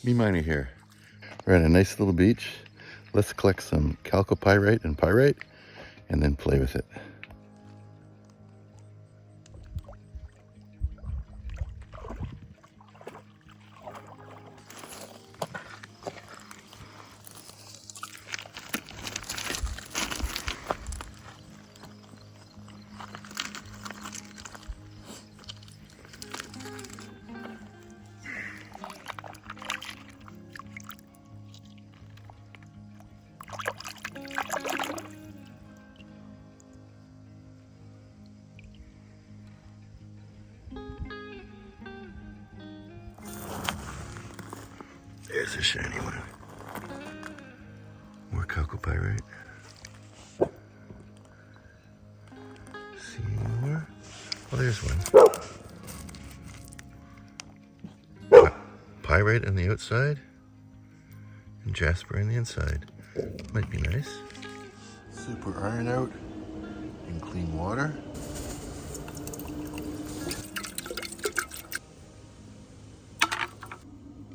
meMiner here. We're at a nice little beach. Let's collect some chalcopyrite and pyrite and then play with it. There's a shiny one. More chalcopyrite. See more? Oh, there's one. Pyrite on the outside and Jasper on the inside. Might be nice. Super iron out in clean water.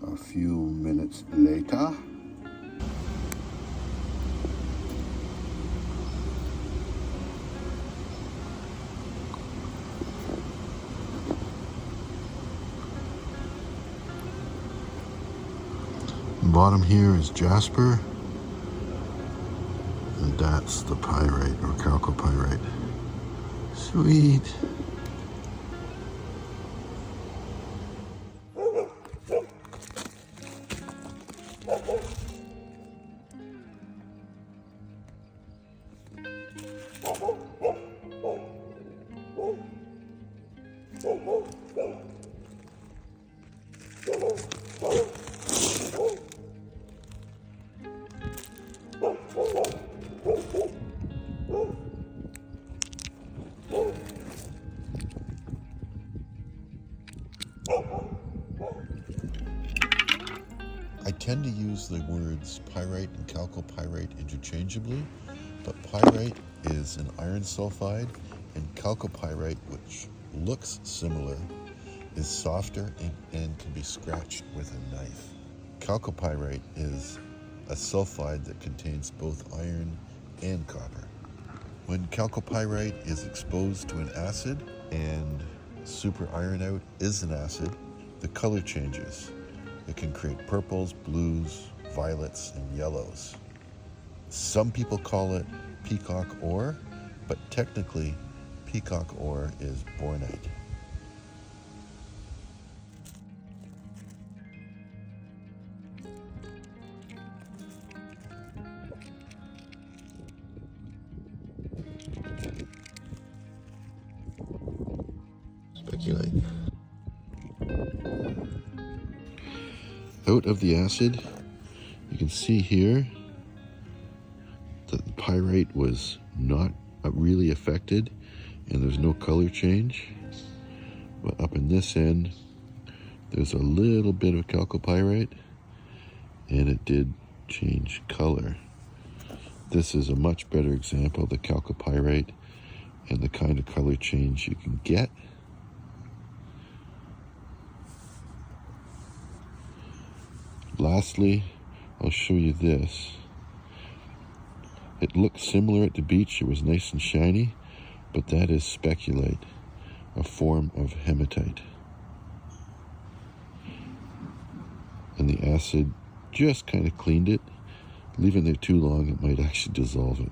A few minutes later. Bottom here is Jasper, and that's the pyrite or chalcopyrite. Sweet. I tend to use the words pyrite and chalcopyrite interchangeably, but pyrite is an iron sulfide, and chalcopyrite, which looks similar, is softer and can be scratched with a knife. Chalcopyrite is a sulfide that contains both iron and copper. When chalcopyrite is exposed to an acid, and super iron out is an acid, the color changes. It can create purples, blues, violets, and yellows. Some people call it peacock ore, but technically peacock ore is bornite. Speculite. Out of the acid, you can see here that the pyrite was not really affected and there's no color change. But up in this end, there's a little bit of chalcopyrite and it did change color. This is a much better example of the chalcopyrite and the kind of color change you can get. Lastly, I'll show you this. It looked similar at the beach. It was nice and shiny, but that is speculite, a form of hematite. And the acid just kind of cleaned it. Leaving it there too long, it might actually dissolve it.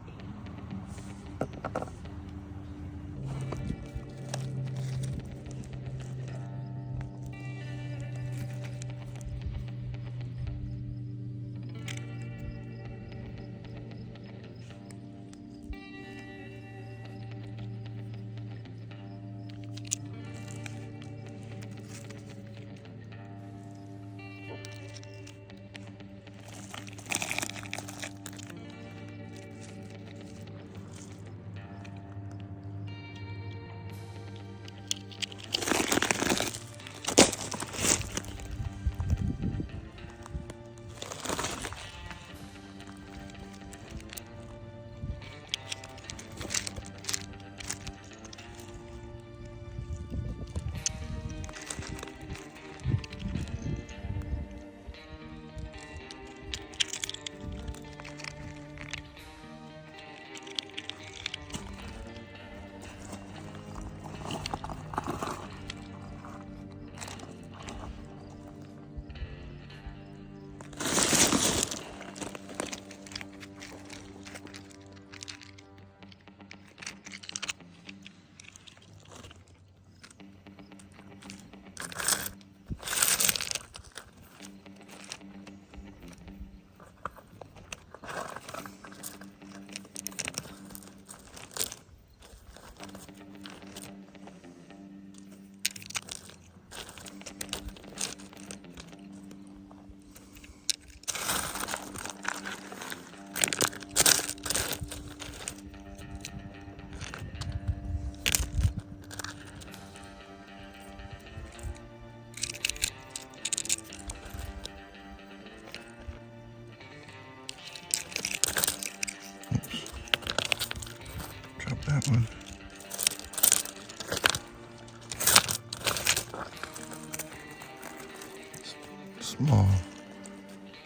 small.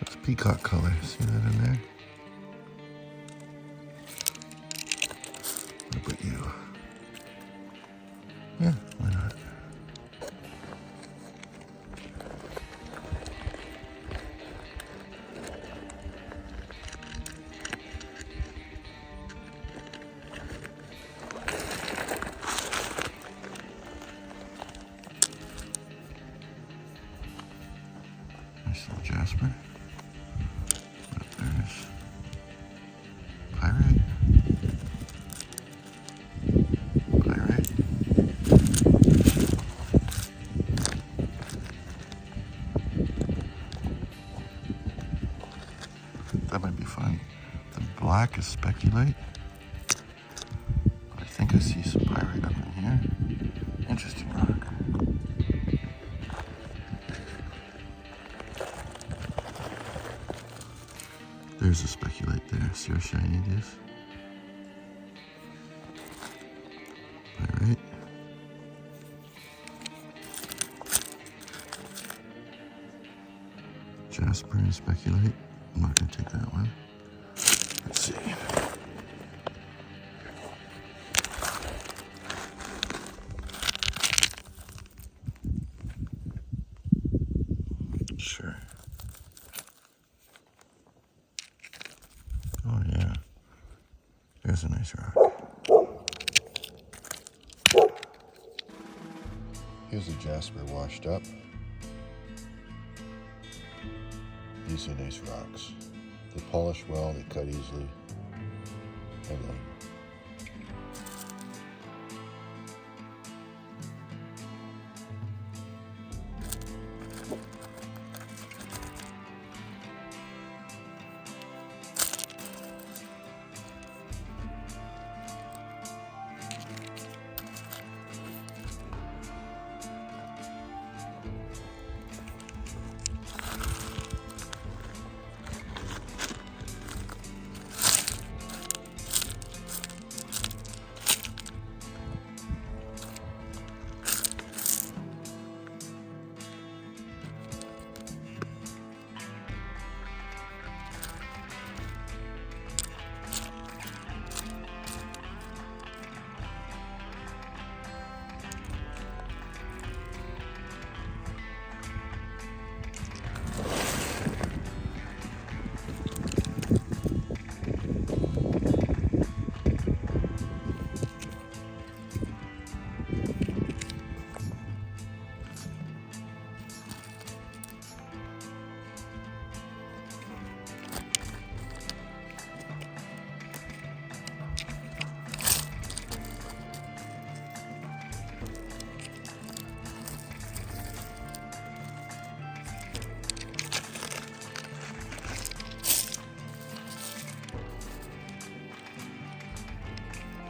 It's peacock color. See that in there? What about you? Yeah, why not? Nice little Jasper. There's Pyrite. Pyrite. That might be fun. The black is specularite. I think I see some Pyrite up in here. Interesting rock. There's a specularite there. See how shiny it is? Pyrite. Jasper and specularite. I'm not going to take that one. Let's see. Sure. Oh yeah. There's a nice rock. Here's a Jasper washed up. These are nice rocks. They polish well, they cut easily. I love them.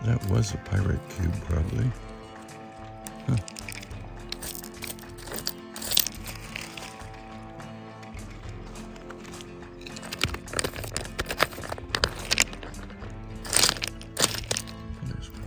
That was a Pyrite cube, probably. Huh. There's one.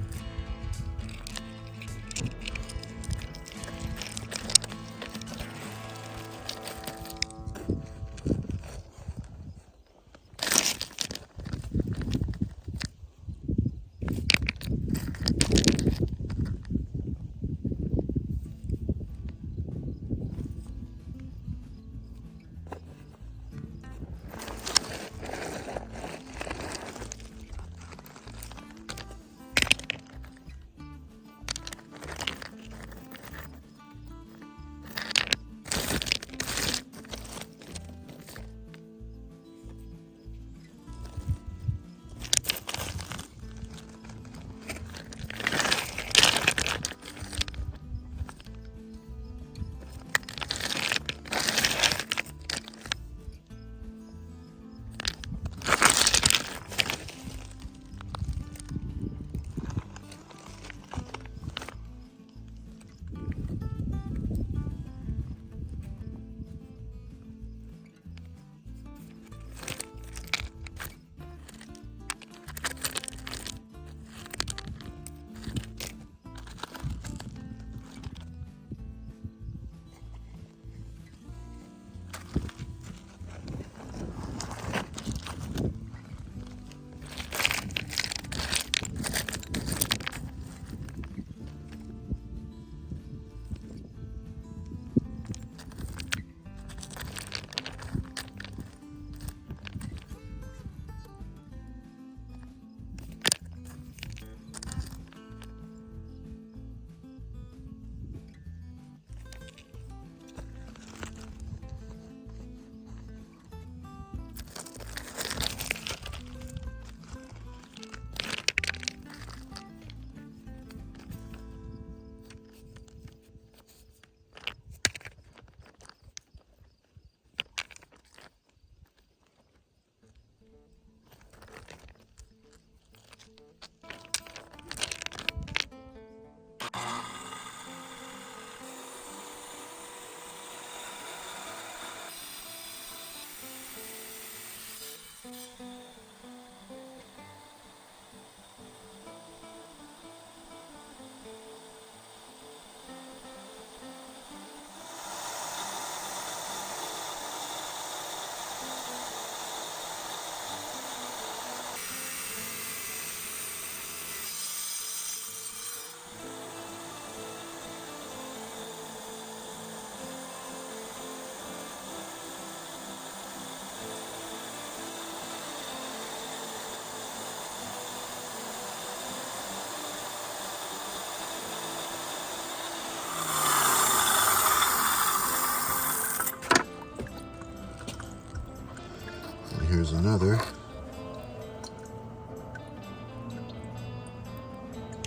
Here's another.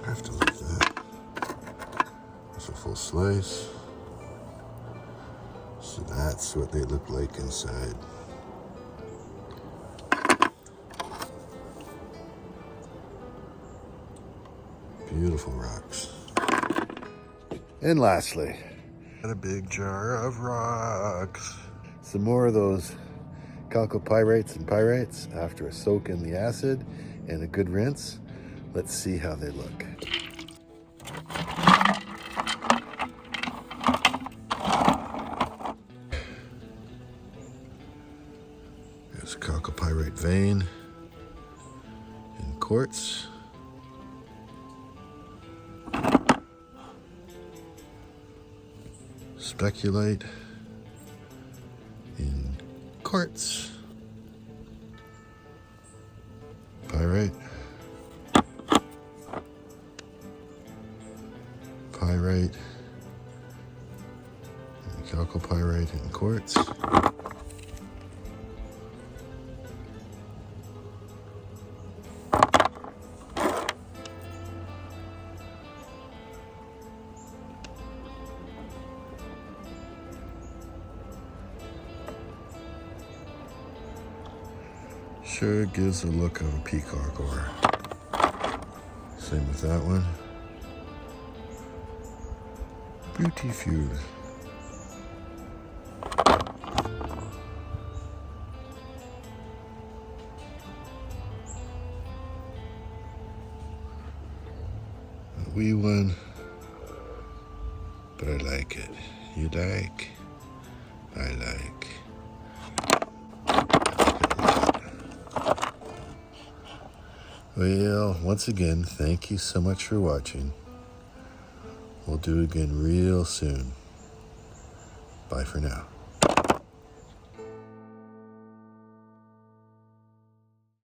I have to leave that. That's a full slice. So that's what they look like inside. Beautiful rocks. And lastly, got a big jar of rocks. Some more of those chalcopyrites and pyrites after a soak in the acid and a good rinse. Let's see how they look. There's a chalcopyrite vein in quartz. Specularite in quartz. Pyrite. Pyrite. And chalcopyrite in quartz. Sure gives the look of a peacock ore. Same with that one. Beautiful. A wee one, but I like it. You like? I like. Well, once again, thank you so much for watching. We'll do it again real soon. Bye for now.